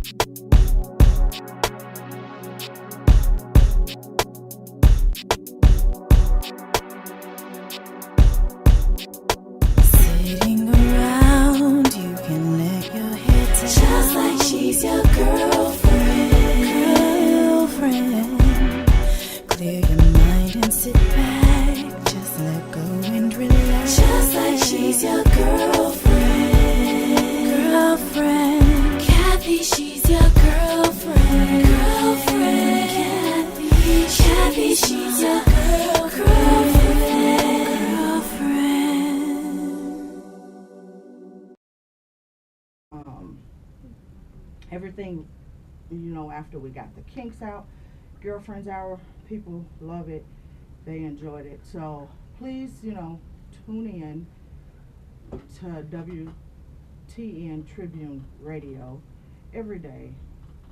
Sitting around, you can let your head down, just like she's your girlfriend. Clear your mind and sit back, just let go and relax, just like she's your girlfriend. Kathy, she's your girlfriend. Kathy, she's your girlfriend. Everything, after we got the kinks out, Girlfriends Hour, people love it. They enjoyed it. So please, tune in to WTN Tribune Radio every day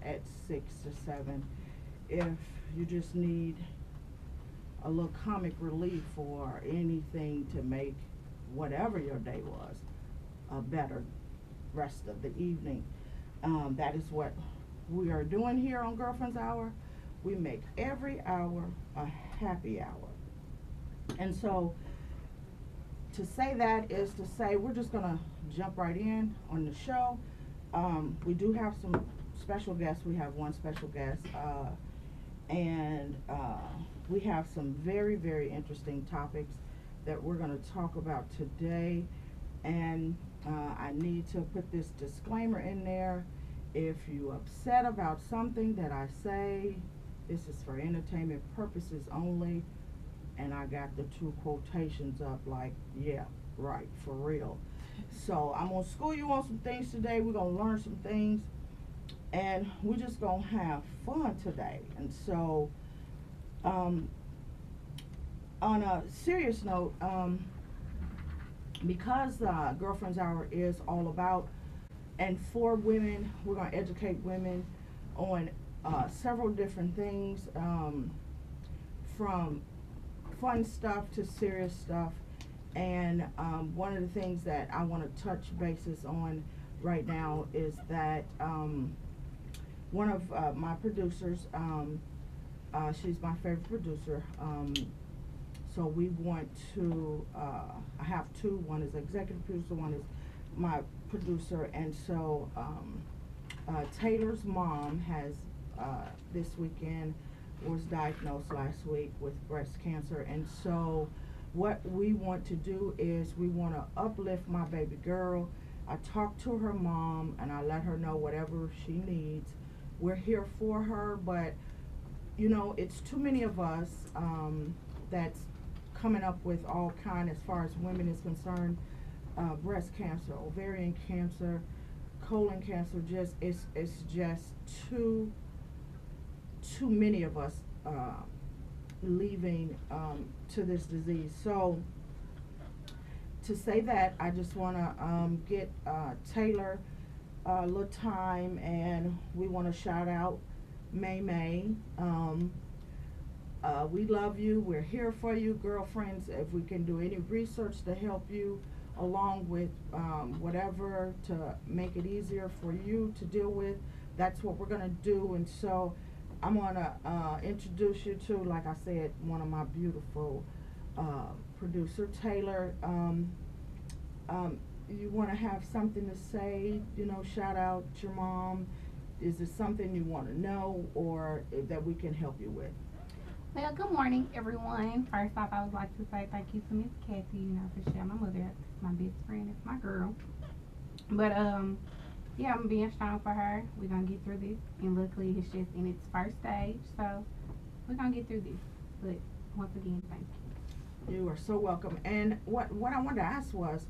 at 6 to 7 if you just need a little comic relief or anything to make whatever your day was a better rest of the evening. That is what we are doing here on Girlfriends Hour. We make every hour a happy hour. And so to say that is to say we're just going to jump right in on the show. We do have some special guests. We have one special guest. And we have some very, very interesting topics that we're going to talk about today. And I need to put this disclaimer in there. If you're upset about something that I say, this is for entertainment purposes only. And I got the two quotations up like, yeah, right, for real. So I'm going to school you on some things today. We're going to learn some things. And we're just going to have fun today. And so, on a serious note, because Girlfriends Hour is all about and for women, we're going to educate women on several different things, from fun stuff to serious stuff. And one of the things that I want to touch bases on right now is that one of my producers, she's my favorite producer, so we want to, I have two. One is executive producer, one is my producer. And so Taylor's mom has this weekend was diagnosed last week with breast cancer. And so what we want to do is we want to uplift my baby girl. I talked to her mom and I let her know whatever she needs. We're here for her, but it's too many of us that's coming up with all kind as far as women is concerned. Breast cancer, ovarian cancer, colon cancer, it's just too many of us leaving to this disease. So to say that, I just want to get Taylor a little time, and we want to shout out May. We love you. We're here for you, girlfriends. If we can do any research to help you along with whatever to make it easier for you to deal with, that's what we're going to do. And so I'm going to introduce you to, like I said, one of my beautiful producer, Taylor. You want to have something to say, shout out your mom. Is there something you want to know or that we can help you with? Well, good morning, everyone. First off, I would like to say thank you to Miss Kathy, for sharing my mother. It's my best friend. It's my girl. But, yeah, I'm being strong for her. We're going to get through this. And luckily, it's just in its first stage. So, we're going to get through this. But, once again, thank you. You are so welcome. And what I wanted to ask was,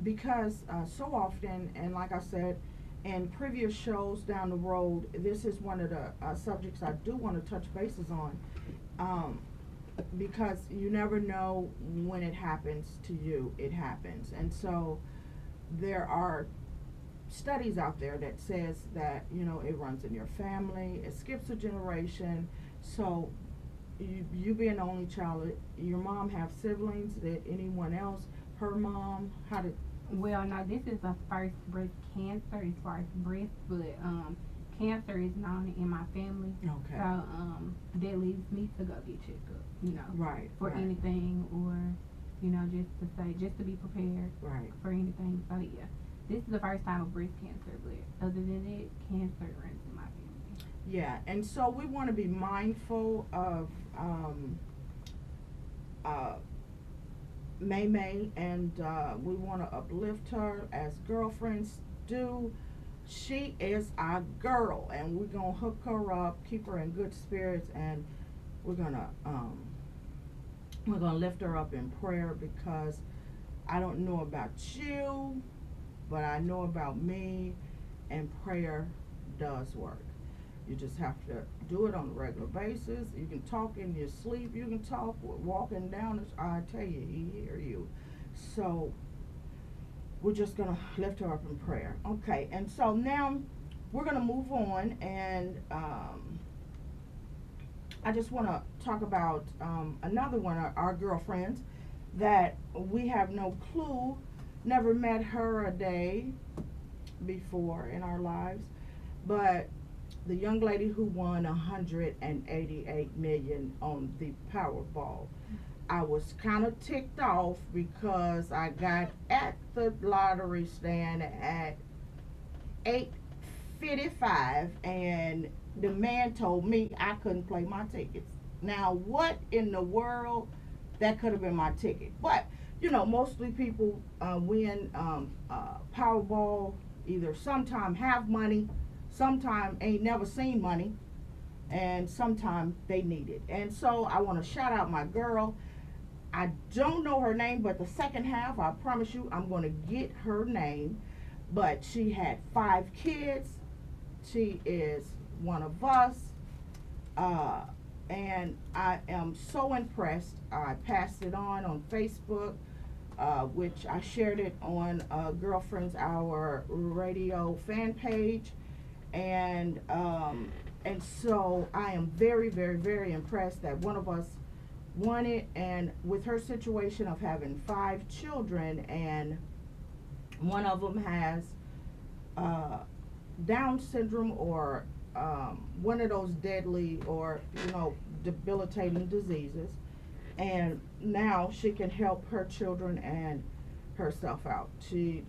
because so often, and like I said, in previous shows down the road, this is one of the subjects I do want to touch bases on, because you never know when it happens to you. It happens. And so there are studies out there that says that it runs in your family, it skips a generation. So you being the only child, your mom have siblings? Did anyone else, her mom, how did Well, no, this is the first breast cancer as far as breast, but cancer is known in my family. Okay. So that leads me to go get checked up, you know, Right. for right. anything, or you know, just to be prepared Right. for anything. So yeah, this is the first time of breast cancer, but other than that, cancer runs in my family. Yeah, and so we want to be mindful of May May, and we want to uplift her as girlfriends do. She is our girl, and we're gonna hook her up, keep her in good spirits, and we're gonna lift her up in prayer, because I don't know about you, but I know about me, and prayer does work. You just have to do it on a regular basis. You can talk in your sleep. You can talk walking down. I tell you, he hear you. So we're just going to lift her up in prayer. Okay, and so now we're going to move on, and I just want to talk about another one of our girlfriends that we have no clue, never met her a day before in our lives, but the young lady who won 188 million on the Powerball. I was kind of ticked off because I got at the lottery stand at 8:55, and the man told me I couldn't play my tickets. Now, what in the world? That could have been my ticket. But you know, mostly people win Powerball, either sometime have money, sometime ain't never seen money, and sometime they need it. And so I want to shout out my girl. I don't know her name, but the second half, I promise you, I'm going to get her name. But she had 5 kids. She is one of us. And I am so impressed. I passed it on Facebook, which I shared it on Girlfriends Hour radio fan page. And so I am very, very, very impressed that one of us won it. And with her situation of having 5 children, and one of them has Down syndrome, or one of those deadly or debilitating diseases, and now she can help her children and herself out. She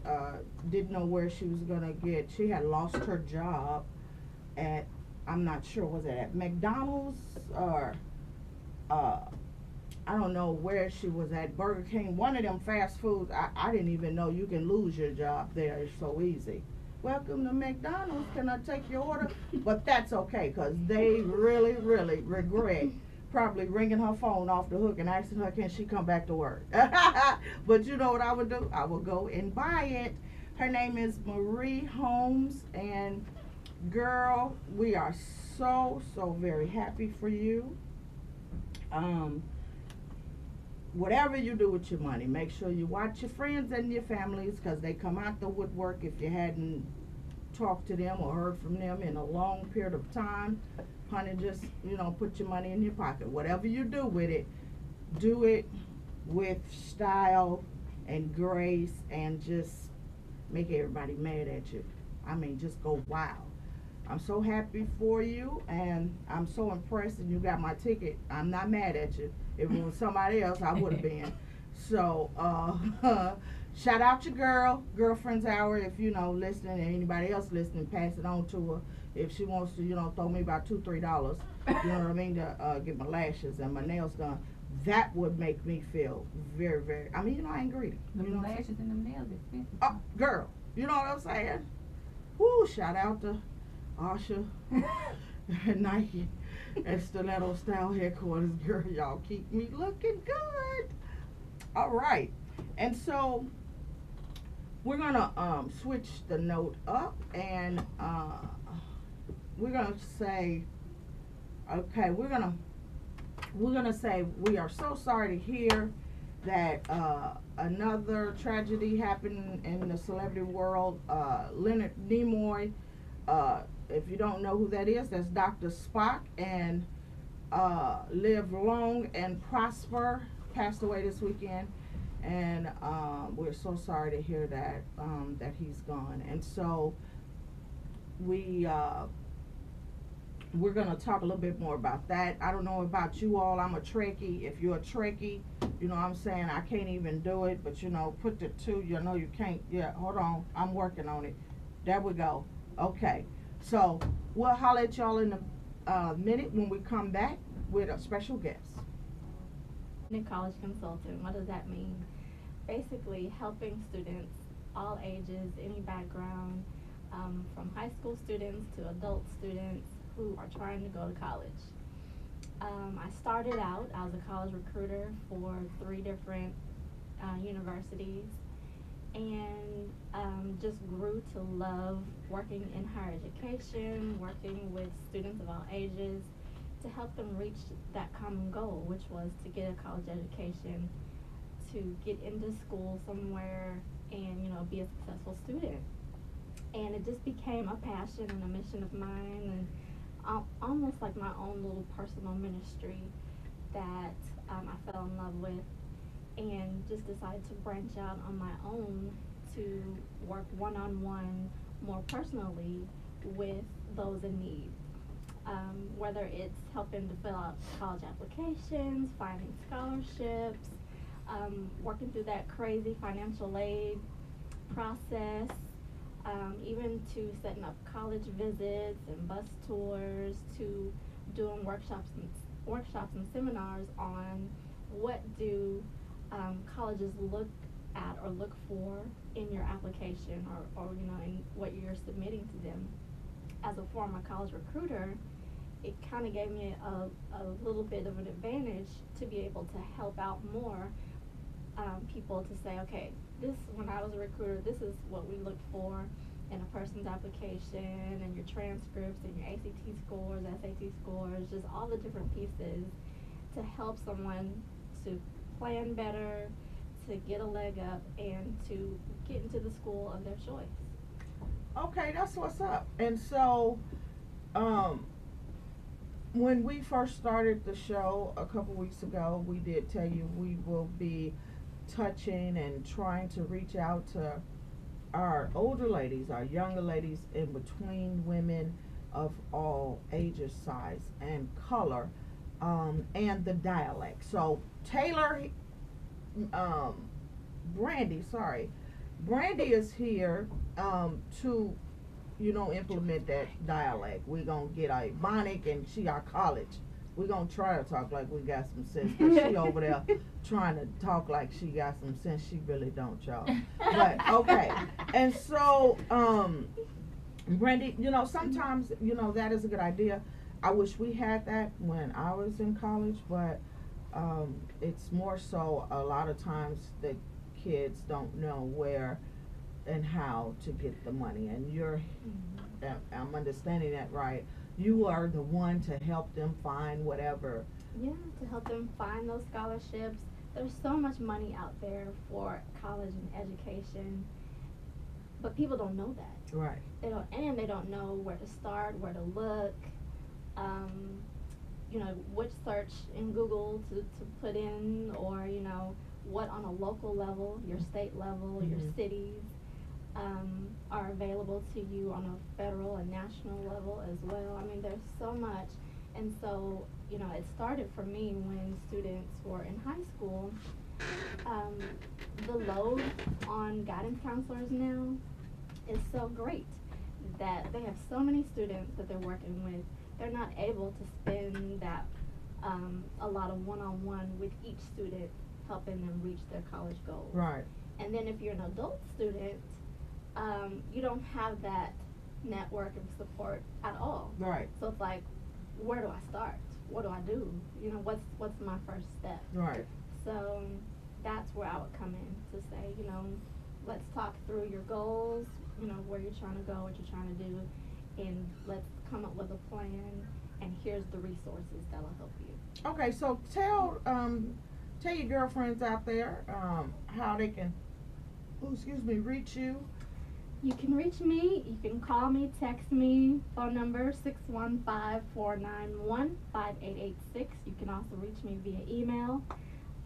didn't know where she was gonna get. She had lost her job at, I'm not sure, was it at McDonald's or I don't know where she was at, Burger King, one of them fast foods. I didn't even know you can lose your job there. It's so easy. Welcome to McDonald's, can I take your order? But that's okay, because they really, really regret probably ringing her phone off the hook and asking her, can she come back to work? But you know what I would do? I would go and buy it. Her name is Marie Holmes, and girl, we are so, so very happy for you. Whatever you do with your money, make sure you watch your friends and your families, because they come out the woodwork if you hadn't talked to them or heard from them in a long period of time. Honey, just, put your money in your pocket. Whatever you do with it, do it with style and grace, and just make everybody mad at you. I mean, just go wild. I'm so happy for you, and I'm so impressed, and you got my ticket. I'm not mad at you. If it was somebody else, I would have been. So, shout out your girl, Girlfriends Hour. If listening, and anybody else listening, pass it on to her. If she wants to, throw me about $2-3, you know what I mean, to get my lashes and my nails done. That would make me feel very, very. I mean, I ain't greedy. Them lashes and them nails expensive. Girl, you know what I'm saying? Woo! Shout out to Asha, Nike, and Stiletto Style Headquarters. Girl, y'all keep me looking good. All right, and so we're gonna switch the note up, and we're gonna say, okay, we're gonna say we are so sorry to hear that another tragedy happened in the celebrity world. Leonard Nimoy. If you don't know who that is, that's Dr. Spock, and live long and prosper. Passed away this weekend, and we're so sorry to hear that that he's gone. And so we're gonna talk a little bit more about that. I don't know about you all. I'm a Trekkie. If you're a Trekkie, you know what I'm saying, I can't even do it, but you know, put the two, you know, you can't. Yeah, hold on, I'm working on it. There we go. Okay, so we'll holler at y'all in a minute when we come back with a special guest. A college consultant, what does that mean? Basically helping students, all ages, any background, from high school students to adult students who are trying to go to college. I started out, I was a college recruiter for 3 different universities, and just grew to love working in higher education, working with students of all ages, to help them reach that common goal, which was to get a college education, to get into school somewhere and, you know, be a successful student. And it just became a passion and a mission of mine, and almost like my own little personal ministry that I fell in love with, and just decided to branch out on my own to work one-on-one more personally with those in need. Whether it's helping to fill out college applications, finding scholarships, working through that crazy financial aid process, even to setting up college visits and bus tours, to doing workshops and seminars on what do colleges look at or look for in your application, or you know, in what you're submitting to them. As a former college recruiter, it kind of gave me a little bit of an advantage to be able to help out more people, to say, okay, this, when I was a recruiter, this is what we looked for in a person's application, and your transcripts and your ACT scores, SAT scores, just all the different pieces to help someone to plan better, to get a leg up, and to get into the school of their choice. Okay, that's what's up. And so when we first started the show a couple weeks ago, we did tell you we will be touching and trying to reach out to our older ladies, our younger ladies, in between, women of all ages, size, and color, and the dialect. So Taylor, Brandy is here to, you know, implement that dialect. We're gonna get a Ebonic, and she our college. We're gonna try to talk like we got some sense, but she over there trying to talk like she got some sense. She really don't, y'all. But okay. And so Brandy, you know, sometimes, you know, that is a good idea. I wish we had that when I was in college, but it's more so a lot of times the kids don't know where and how to get the money, and you're I'm understanding that right, you are the one to help them find whatever. Yeah, to help them find those scholarships. There's so much money out there for college and education, but people don't know that. Right. They don't know where to start, where to look, you know, which search in Google to put in, or, you know, what on a local level, your state level, your cities, are available to you on a federal and national level as well. I mean, there's so much. And so, you know, it started for me when students were in high school. The load on guidance counselors now is so great that they have so many students that they're working with. They're not able to spend that a lot of one-on-one with each student, helping them reach their college goals. Right. And then if you're an adult student, you don't have that network of support at all. Right. So it's like, where do I start? What do I do? You know, what's my first step? Right. So that's where I would come in to say, you know, let's talk through your goals, you know, where you're trying to go, what you're trying to do, and let's come up with a plan, and here's the resources that'll help you. Okay, so tell your girlfriends out there how they can reach you. You can reach me, you can call me, text me, phone number 615-491-5886. You can also reach me via email.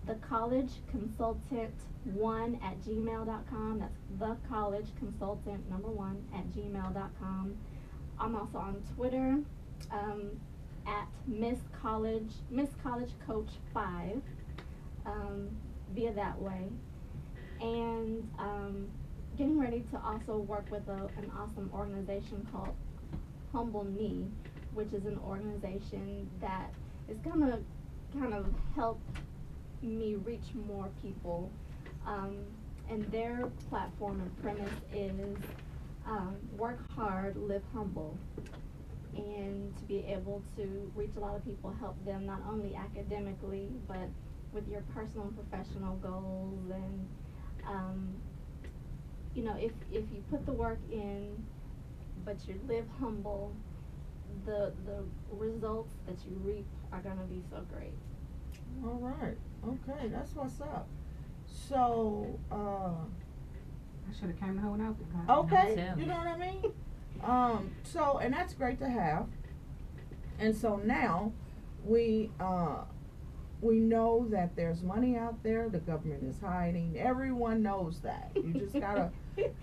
thecollegeconsultant1@gmail.com. That's thecollegeconsultant1@gmail.com. I'm also on Twitter at Miss College Coach 5 via that way, and getting ready to also work with an awesome organization called Humble Me, which is an organization that is gonna kind of help me reach more people, and their platform and premise is work hard, live humble, and to be able to reach a lot of people, help them not only academically but with your personal and professional goals. And if you put the work in but you live humble, the results that you reap are gonna be so great. All right. Okay, that's what's up. So, I should have came to her when I was in college. okay, too. you know what I mean? So, and that's great to have. And so now we know that there's money out there. The government is hiding. Everyone knows that. You just gotta get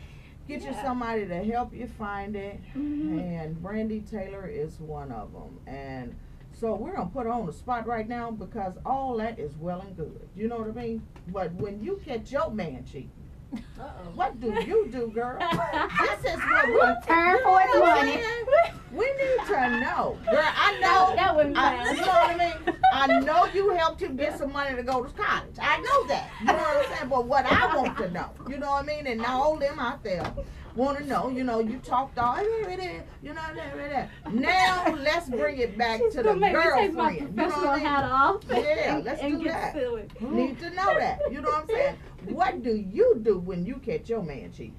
you somebody to help you find it. Mhm. And Brandy Taylor is one of them. And so we're gonna put her on the spot right now because all that is well and good. You know what I mean? But when you catch your man cheating, Uh-oh. what do you do, girl? This is what we're Turn for his money. We need to know, girl. I know. That wouldn't You pass. know what I mean? I know you helped him get some money to go to college. I know that. You know what I'm saying? But what I want to know, you know what I mean? And all them out there want to know. You know, you talked all, you know, now let's bring it back She's to the gonna make me take my girlfriend. You know professional what I mean? hat off Yeah, let's and do get that. to it. Need to know that. You know what I'm saying? What do you do when you catch your man cheating?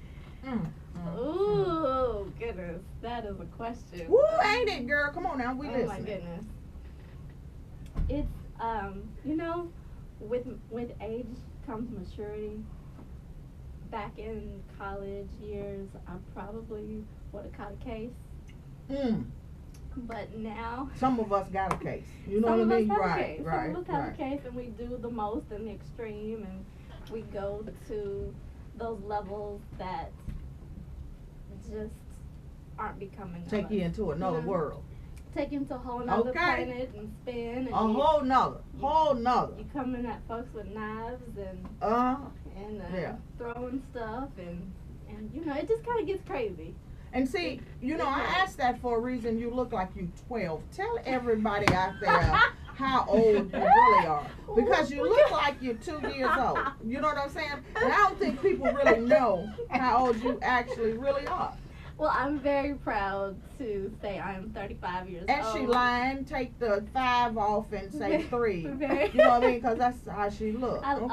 Ooh, goodness, that is a question. Woo, ain't it, girl? Come on now, we Oh listening. my goodness. It's with age comes maturity. Back in college years, I probably would have caught a case, Mm. but now Some of us got a case. You know some what I of mean? us have a Right, case. right, Some of us have right. a case, and we do the most in the extreme, and we go to those levels that just aren't becoming. Take of you us. into another You know? world. Take you into a whole nother Okay. planet and spin. And A whole nother. You coming at folks with knives and Yeah. throwing stuff and it just kind of gets crazy. And see, you know, I asked that for a reason. You look like you 12. Tell everybody out there how old you really are. Because you look like you're 2 years old. You know what I'm saying? And I don't think people really know how old you actually really are. Well, I'm very proud to say I'm 35 years And old. she lying, take the 5 off and say 3. Very- You know what I mean? Because that's how she looks. I Okay?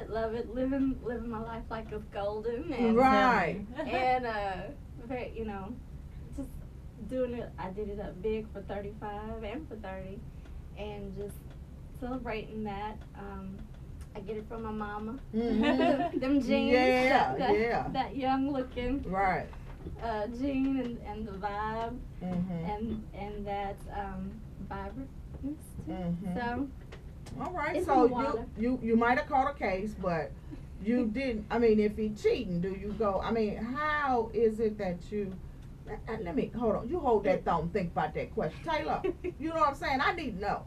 love it. Living my life like it's golden. And, Right. And very, just doing it. I did it up big for 35 and for 30, and just celebrating that. I get it from my mama. Mhm. Them jeans. Yeah, that, yeah. That young looking Right. jean and the vibe Mhm. and that vibrantness too. Mhm. So All right. It's So in the water. you might have caught a case, but you didn't. I mean, if he cheating, do you go? I mean, how is it that you? Let me hold on. You hold that thought and think about that question, Taylor. You know what I'm saying? I need to know.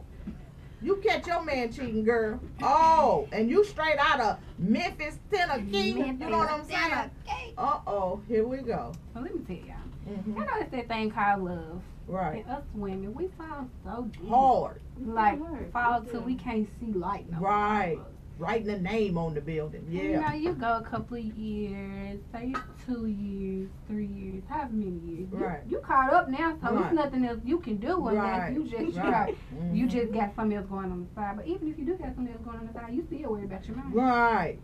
You catch your man cheating, girl. Oh, and you straight out of Memphis, Tennessee. You know what I'm saying? Uh-oh, here we go. So let me tell y'all. Mhm. I know it's that thing called love. Right. And us women, we fall so deep. Hard. Like, Hard. fall We till do. we can't see light no more. Right. Writing a name on the building. You Yeah. know, you go a couple of years, say 2 years, 3 years, however many years. Right. You caught up now, so Right. there's nothing else you can do unless Right. you just Right. you Mhm. just got something else going on the side. But even if you do got something else going on the side, you still worry about your mind. Right.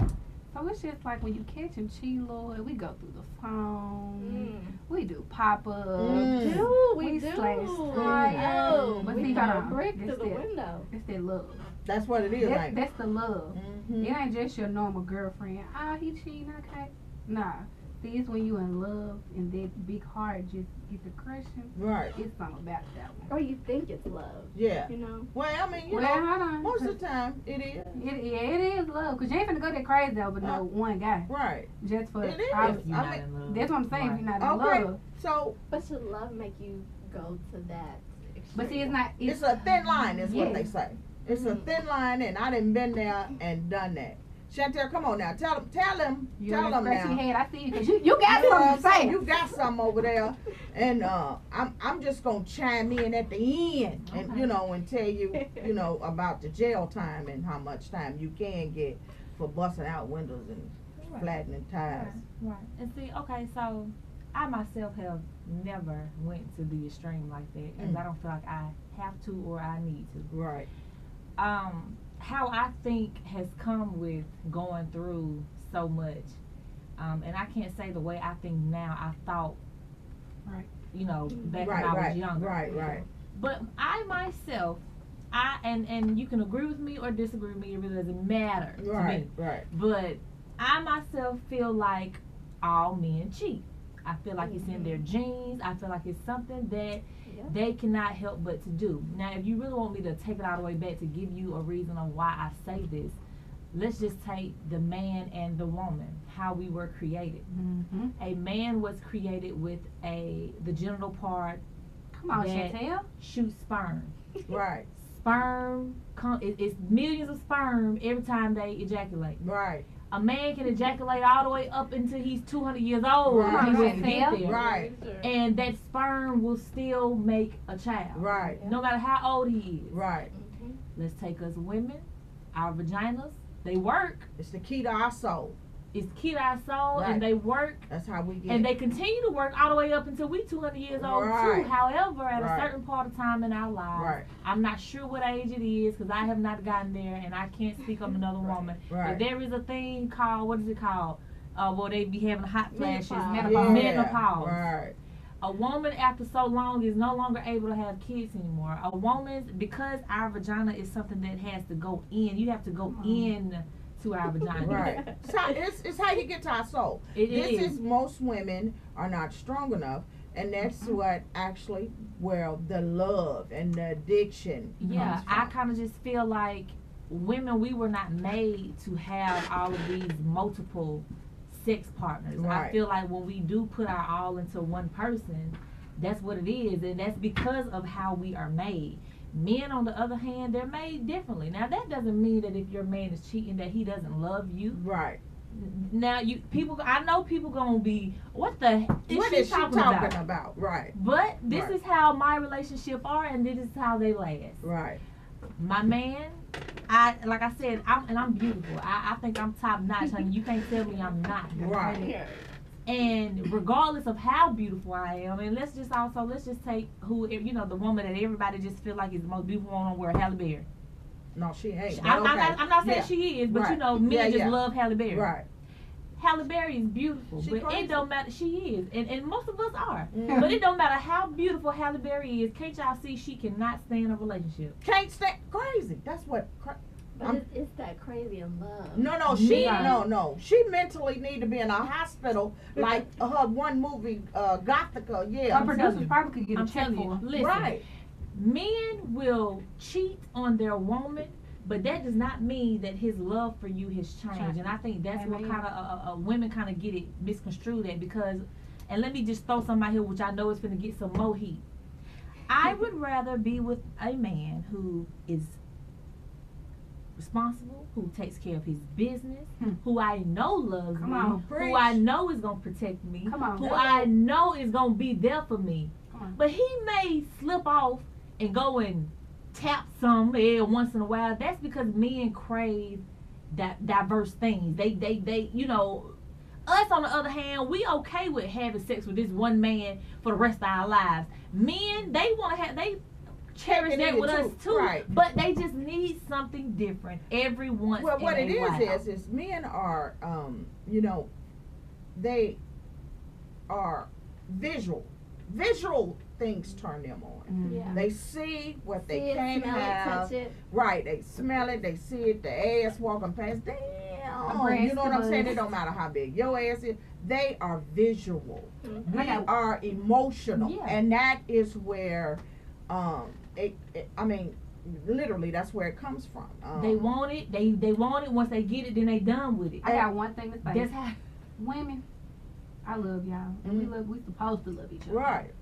So it's just like when you catch and cheat, Lord, we go through the phone, Mm. we do pop-ups. Mm. do we We do? slash Oh, tires. But we see, got hold a on. brick This through the it. window. It's that love. That's what it is, ain't it? That's the love. Mhm. It ain't just your normal girlfriend. Ah, he cheating, okay. Nah. See, it's when you in love and that big heart just get to crushing. Right. It's something about that one. Or you think it's love, Yeah. you know? Well, I mean, you Well, know, hold on. most of the time it is. It is love, cause you ain't finna go that crazy over no one guy Right. just for. It is. all- If you're I not mean, in love. That's what I'm saying. If you're not in Okay. love, So But should love make you go to that extreme? but see, it's not. it's a thin line, is what Yeah. they say. It's a thin line, and I done been there and done that. Chantel, come on now, tell them You now. scratching your head. I see you, cause you got something to say. You got something over there, and I'm just gonna chime in at the end, and Okay. and tell you, about the jail time and how much time you can get for busting out windows and Right. flattening tires. Right. And see, okay, so I myself have never went to the extreme like that, because I don't feel like I have to or I need to. Right. How I think has come with going through so much, and I can't say the way I think now. I thought, Right. back Right. when I was Right. younger. Right. But I myself, and you can agree with me or disagree with me. It really doesn't matter to Right. me. Right. But I myself feel like all men cheat. I feel like it's in their genes. I feel like it's something that Yep. they cannot help but to do. Now, if you really want me to take it all the way back to give you a reason on why I say this, let's just take the man and the woman, how we were created. Mm-hmm. A man was created with the genital part Come on, that Chantel. shoots sperm. Right. Sperm, it's millions of sperm every time they ejaculate. Right. A man can ejaculate all the way up until he's 200 years old. Right. He wouldn't get Right. there. Right. And that sperm will still make a child. Right. No matter how old he is. Right. Mhm. Let's take us women, our vaginas, they work. It's the key to our soul. It's key to our soul, Right. and they work. That's how we get. And they continue to work all the way up until we 200 years old Right. too. However, at Right. a certain part of time in our lives, Right. I'm not sure what age it is because I have not gotten there, and I can't speak on another woman. Right. But there is a thing called, what is it called? Where they be having hot flashes, Menopause. menopause. Right. A woman after so long is no longer able to have kids anymore. A woman's, because our vagina is something that has to go in. You have to go in to our vagina. Right. It's how you get to our soul. This is most women are not strong enough, and that's what actually, the love and the addiction. Yeah, comes I from. kind of just feel like women, we were not made to have all of these multiple sex partners. I Right. feel like when we do put our all into one person, that's what it is, and that's because of how we are made. Men, on the other hand, they're made differently. Now, that doesn't mean that if your man is cheating that he doesn't love you. Right. Now, I know people gonna be, what the What is she talking about? Right. But this Right. is how my relationship are, and this is how they last. Right. My man, like I said, I'm beautiful. I think I'm top notch, honey. You can't tell me I'm not. Right. Yeah. And regardless of how beautiful I am, and let's just take the woman that everybody just feel like is the most beautiful one on the world, Halle Berry. No, she ain't. I'm Okay. not saying Yeah. she is, but Right. men Yeah, just yeah. love Halle Berry. Right. Halle Berry is beautiful, She but crazy. it don't matter. She is, and most of us are. Mhm. But it don't matter how beautiful Halle Berry is. Can't y'all see she cannot stay in a relationship? Can't stand crazy. That's what. But it's that crazy in love. No. She mentally need to be in a hospital like her one movie, Gothica. Yeah. Some producers probably could get a I'm check telling you, for her. listen. Right. Men will cheat on their woman, but that does not mean that his love for you has changed. And I think that's what Amen. kind of women kind of get it misconstrued at, because, and let me just throw something out here which I know is going to get some more heat. I would rather be with a man who is responsible, who takes care of his business, who I know loves Come me, on, who I know is going to protect me, Come on. who I know is going to be there for me. Come on. But he may slip off and go and tap some every once in a while. That's because men crave that diverse things. They us on the other hand, we okay with having sex with this one man for the rest of our lives. Men, they cherish that with us too, right. but they just need something different every once. Well, what in it a while. is men are, they are visual things turn them on. Yeah. They see what See they it, can't smell it, have. touch it. Right, they smell it, they see it, the ass walking past. Damn, breast, you know what I'm the saying? booty. It don't matter how big your ass is. they are visual. Mhm. We I got- are emotional, Yeah. and that is where, I mean, literally, that's where it comes from. They want it. They want it. Once they get it, then they done with it. I got one thing to say. That's how. Women, I love y'all, and we supposed to love each other. Right.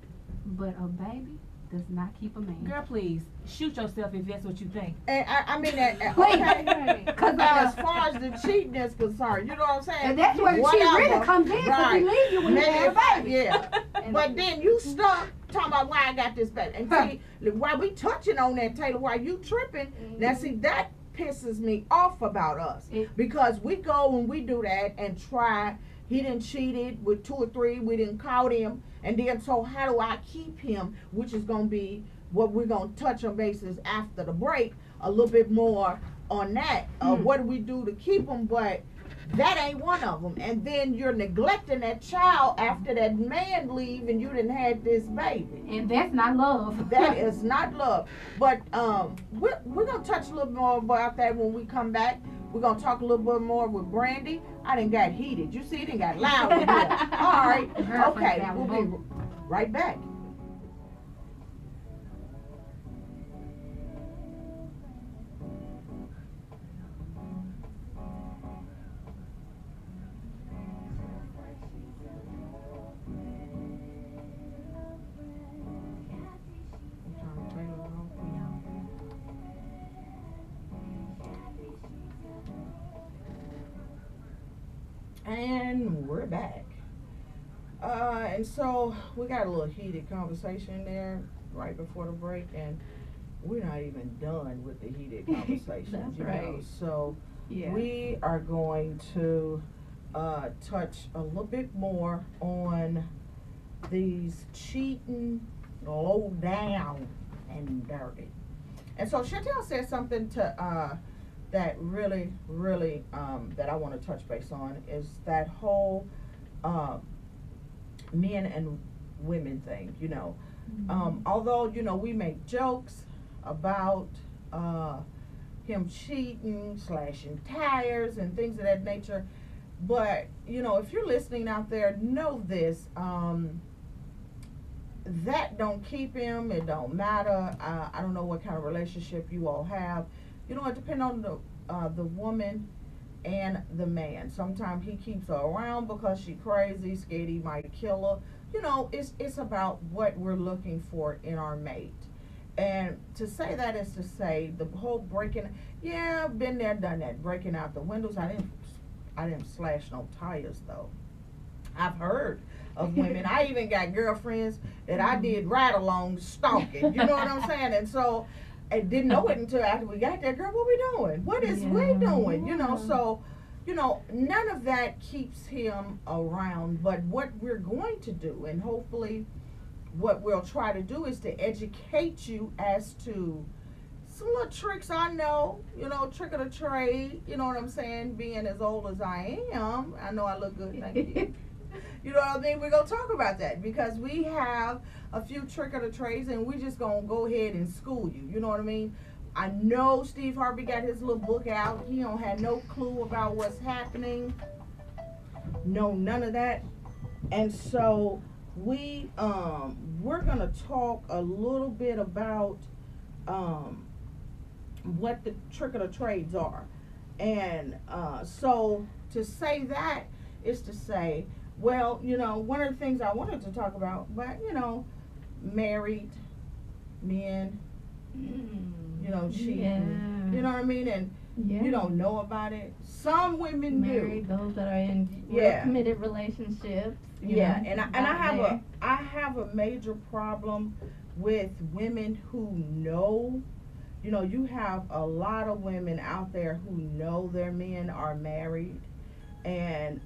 But a baby does not keep a man. Girl, please shoot yourself if that's what you think. And I mean, okay. Wait, cause And as far as the cheating is concerned, you know what I'm saying? and that's where the cheat Whatever. really comes in, cause Right. he leave you when you Maybe have a baby. Yeah. But then you stuck talking about why I got this baby. And see, while we touching on that, Taylor, while you tripping, now see, that pisses me off about us. Because we go and we do that and try, he done cheated with 2 or 3, we didn't caught him. And then so how do I keep him, which is going to be what we're going to touch on basis after the break, a little bit more on that. What do we do to keep him? But that ain't one of them. And then you're neglecting that child after that man leave and you didn't had this baby. And that's not love. That is not love. But we're going to touch a little more about that when we come back. We're going to talk a little bit more with Brandy. I done got heated. You see, it done got loud in here. All right. Okay, we'll be right back. And we're back. And so we got a little heated conversation there right before the break, and we're not even done with the heated conversation. That's you know. right. So Yeah. we are going to touch a little bit more on these cheating, low down, and dirty. And so Chantel said something to that really, that I want to touch base on is that whole men and women thing, you know. Although, you know, we make jokes about him cheating, slashing tires, and things of that nature. But, you know, if you're listening out there, know this. That don't keep him. It don't matter. I don't know what kind of relationship you all have. You know, it depends on the woman and the man. Sometimes he keeps her around because she crazy, scared he might kill her. You know, it's about what we're looking for in our mate. And to say that is to say the whole breaking. Yeah, I've been there, done that. Breaking out the windows. I didn't slash no tires though. I've heard of women. I even got girlfriends that I did ride-along stalking. You know what I'm saying? And so I didn't know it until after we got there. Girl, what we doing? What is we doing? You know, so, you know, none of that keeps him around. But what we're going to do, and hopefully what we'll try to do, is to educate you as to some little tricks I know, you know, trick of the trade, you know what I'm saying, being as old as I am. I know I look good, thank you. You know what I mean? We're going to talk about that because we have a few trick of the trades and we just going to go ahead and school you. You know what I mean? I know Steve Harvey got his little book out. He don't have no clue about what's happening. No, none of that. And so we're going to talk a little bit about what the trick of the trades are. And so to say that is to say, well, you know, one of the things I wanted to talk about, but, you know, married men, you know, cheating, Yeah. you know what I mean? And Yeah. you don't know about it. Some women Married, do. those that are in Yeah. committed relationships. you Yeah, know, and I have a major problem with women who know. You know, you have a lot of women out there who know their men are married, and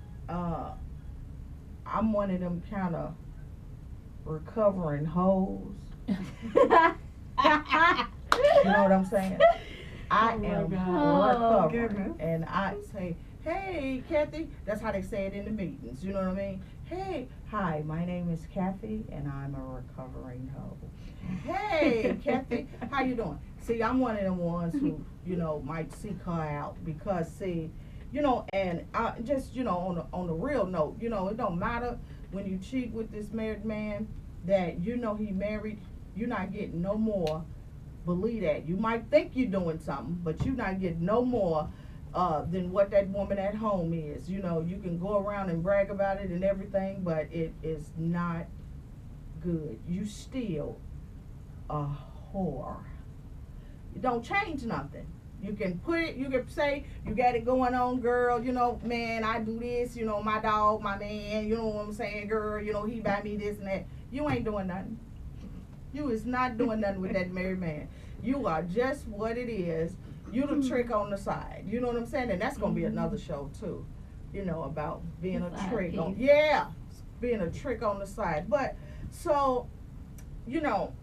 I'm one of them kind of recovering hoes. You know what I'm saying? I Oh, am my God. Oh, recovering, goodness. and I say, "Hey, Kathy." That's how they say it in the meetings. You know what I mean? Hey, hi, my name is Kathy, and I'm a recovering hoe. Hey, Kathy, how you doing? See, I'm one of them ones who, you know, might seek her out because, see, You know, and I just, you know, on the real note, you know, it don't matter when you cheat with this married man that you know he married, you're not getting no more. Believe that. You might think you're doing something, but you're not getting no more than what that woman at home is. You know, you can go around and brag about it and everything, but it is not good. You still a whore. You don't change nothing. You can put it, you can say, you got it going on, girl, you know, man, I do this, you know, my dog, my man, you know what I'm saying, girl, you know, he buy me this and that. You ain't doing nothing. You is not doing nothing with that married man. You are just what it is. You the trick on the side. You know what I'm saying? And that's gonna be another show too. You know, about being a trick on, yeah, being a trick on the side. But so, you know,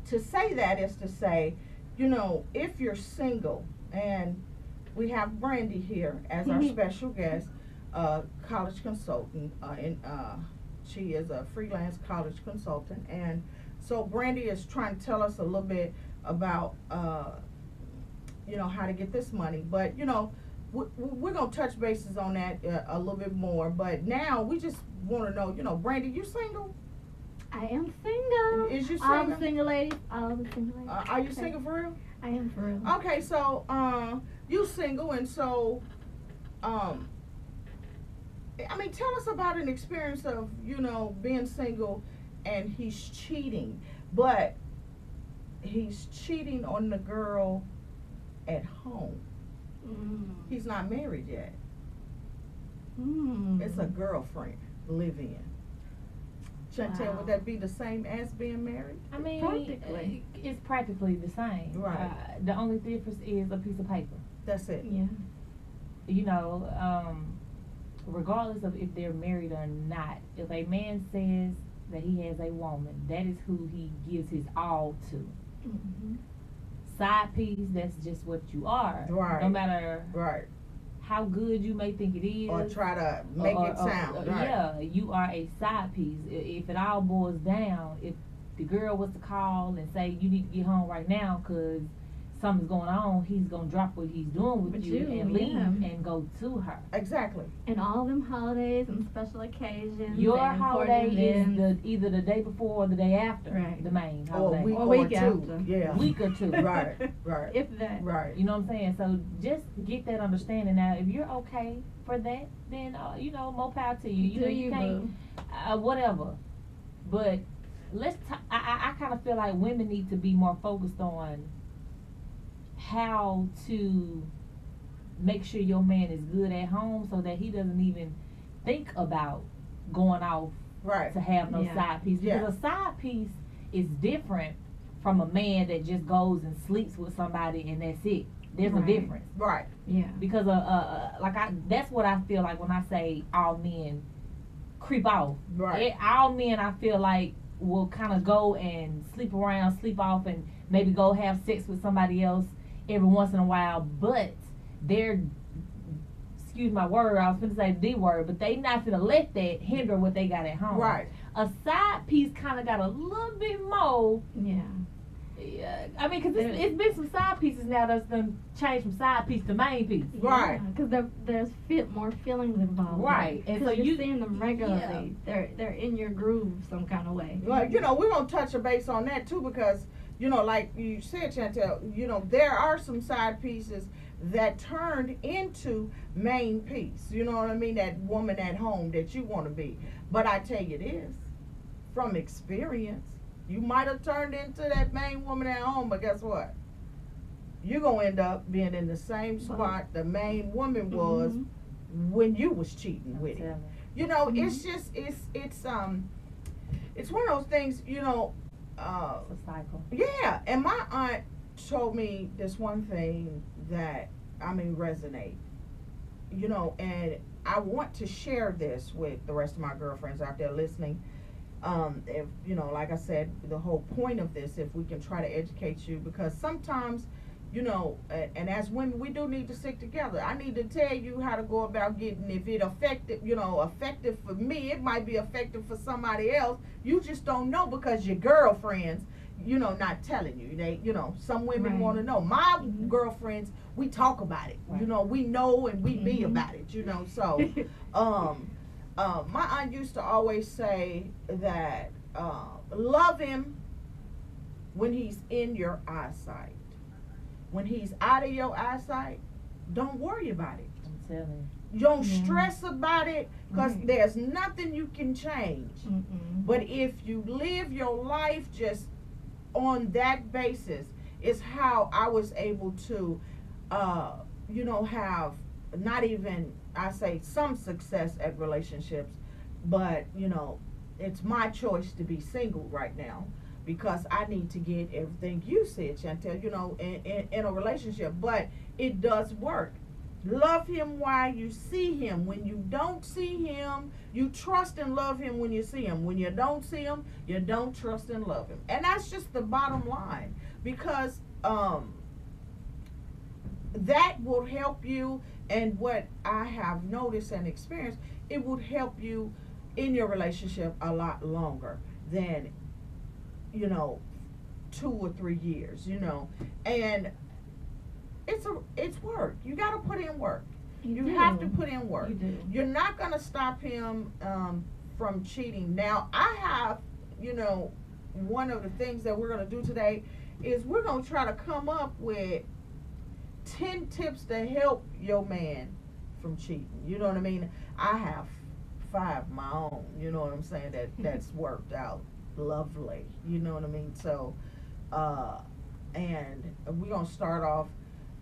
to say that is to say, you know, if you're single, and we have Brandy here as our special guest, college consultant, and she is a freelance college consultant, and so Brandy is trying to tell us a little bit about, you know, how to get this money. But, you know, we're going to touch bases on that a little bit more. But now we just want to know, you know, Brandy, you single? I am single. Is you All single? the single ladies. All the single ladies. Are you single for real? I am for real. Okay, so you single, and so I mean, tell us about an experience of, you know, being single and he's cheating, but he's cheating on the girl at home. He's not married yet. It's a girlfriend live-in. Chantel, would that be the same as being married? I mean, Practically. it's practically the same. Right. The only difference is a piece of paper. That's it. Yeah. You know, regardless of if they're married or not, if a man says that he has a woman, that is who he gives his all to. Side piece, that's just what you are. Right. No matter Right. how good you may think it is. Or try to make it sound. Right. Yeah, you are a side piece. If it all boils down, if the girl was to call and say you need to get home right now because something's going on, he's gonna drop what he's doing with you and leave and go to her. Exactly. And all them holidays and special occasions. Your and holiday important events. is either the day before or the day after Right. the main Or a holiday. week Or or week two. after. Yeah. Week or two. Right. Right. If that. Right. You know what I'm saying? So just get that understanding. Now, if you're okay for that, then you know, more power to you. You know, you can't whatever. But I kind of feel like women need to be more focused on how to make sure your man is good at home, so that he doesn't even think about going off Right. to have no Yeah. side piece. Yeah. Because a side piece is different from a man that just goes and sleeps with somebody and that's it. There's a Right. difference. Right. Yeah. Because that's what I feel like when I say all men creep off. Right. All men, I feel like, will kind of go and sleep around, sleep off, and maybe go have sex with somebody else every once in a while, but they're, excuse my word, I was going to say the word, but they not going to let that hinder what they got at home. Right. A side piece kind of got a little bit more. Yeah. I mean, because it's been some side pieces now that's done changed from side piece to main piece. Right. Because there's more feelings involved. Right. And so you're you seeing them regularly. They're in your groove some kind of way. Well, you know, we're going to touch a base on that too, because, you know, like you said, Chantel, you know, there are some side pieces that turned into main piece. You know what I mean? That woman at home that you want to be. But I tell you this, from experience, you might have turned into that main woman at home, but guess what? You're going to end up being in the same spot the main woman was when you was cheating with him. You know, it's just, it's one of those things, you know, It's a cycle. yeah, and my aunt told me this one thing that, I mean, resonate. You know, and I want to share this with the rest of my girlfriends out there listening. If, you know, like I said, the whole point of this, if we can try to educate you, because sometimes, you know, and as women, we do need to stick together. I need to tell you how to go about getting, if it effective, you know, effective for me, it might be effective for somebody else. You just don't know, because your girlfriends, not telling you. They, some women Right. want to know. My Mhm. girlfriends, we talk about it. Right. We know and we be Mhm. about it. So, my aunt used to always say that love him when he's in your eyesight. When he's out of your eyesight, don't worry about it. I'm telling You don't Yeah. stress about it because Right. there's nothing you can change. Mm-mm. But if you live your life just on that basis, is how I was able to, have not even, I say, some success at relationships, but, it's my choice to be single right now because I need to get everything you said, Chantel, in a relationship. But it does work. Love him while you see him. When you don't see him, you trust and love him when you see him. When you don't see him, you don't trust and love him. And that's just the bottom line, because that will help you. And what I have noticed and experienced, it would help you in your relationship a lot longer than 2 or 3 years, and it's work. You got to put in work. You do. have to put in work. You do. You're not going to stop him from cheating. Now, I have, one of the things that we're going to do today is we're going to try to come up with 10 tips to help your man from cheating. You know what I mean? I have 5 of my own, you know what I'm saying, that's worked out lovely. You know what I mean? So, and we're going to start off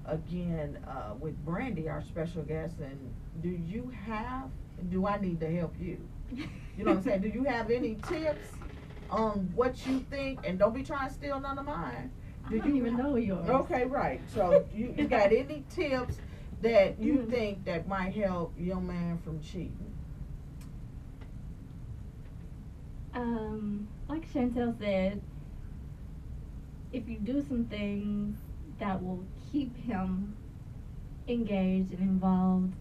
again with Brandy, our special guest. And do I need to help you? You know what I'm saying? Do you have any tips on what you think? And don't be trying to steal none of mine. I don't even know yours. Okay, right. So you got any tips that you think that might help your man from cheating? Like Chantel said, if you do some things that will keep him engaged and involved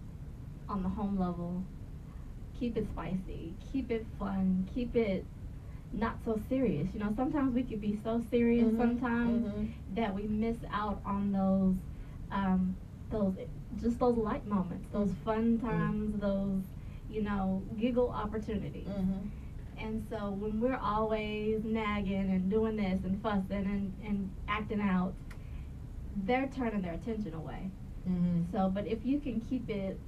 on the home level, keep it spicy, keep it fun, keep it not so serious. Sometimes we could be so serious sometimes that we miss out on those light moments, those fun times, those, giggle opportunities. And so when we're always nagging and doing this and fussing and acting out, they're turning their attention away. So, but if you can keep it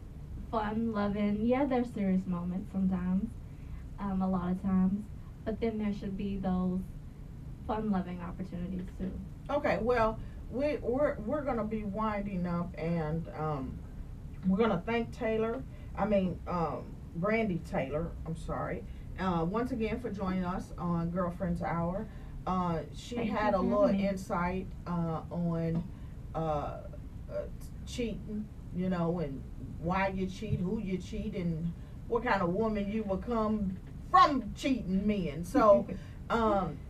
fun, loving, yeah, there's serious moments sometimes, a lot of times, but then there should be those fun, loving opportunities too. Okay, well, we're gonna be winding up, and we're gonna thank Brandy Taylor. I'm sorry. Once again for joining us on Girlfriends Hour. She Thank had you a for little having me. insight on cheating, and why you cheat, who you cheat, and what kind of woman you become from cheating men. So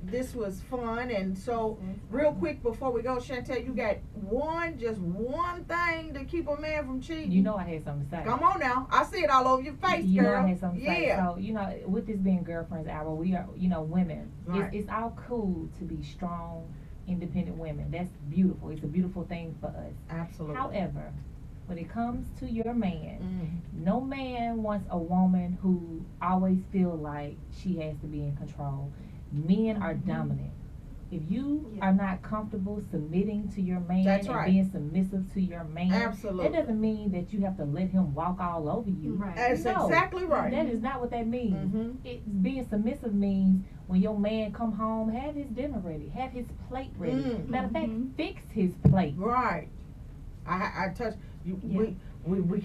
this was fun. And so real quick before we go, Chantel, you got just one thing to keep a man from cheating? you. I had something to say. Come on now. I see it all over your face, You know girl. I had something to say. Yeah. So, with this being Girlfriends Hour, we are, women. Right. It's all cool to be strong, independent women. That's beautiful. It's a beautiful thing for us. Absolutely. However, when it comes to your man, Mm. no man wants a woman who always feel like she has to be in control. Men are dominant. If you Yeah. are not comfortable submitting to your man That's and right. being submissive to your man, Absolutely. that doesn't mean that you have to let him walk all over you. Right. That's No, exactly right. That is not what that means. Mhm. Being submissive means when your man come home, have his dinner ready, have his plate ready. Mm. Matter of fact, Mhm. fix his plate. Right. I touch you. Yeah. We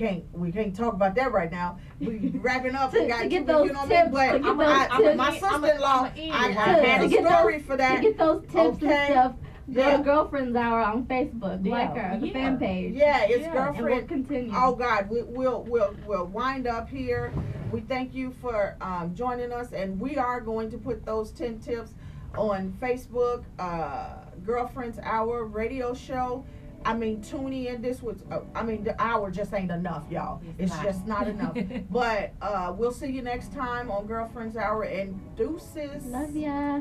can't talk about that right now. We wrapping up. We got To get you those know what I tips, mean? But to get those my tips. sister-in-law, I had To a get story those- for that. To get those tips Okay. and stuff, go Yeah. to Girlfriends Hour on Facebook, Yeah. like her, the Yeah. fan page. Yeah, it's Yeah. And we'll girlfriend. continue. Oh God, we'll wind up here. We thank you for joining us, and we are going to put those 10 tips on Facebook. Girlfriends Hour radio show. Tune in. This was, the hour just ain't enough, y'all. It's not. just not enough. But we'll see you next time on Girlfriends Hour, and deuces. Love ya.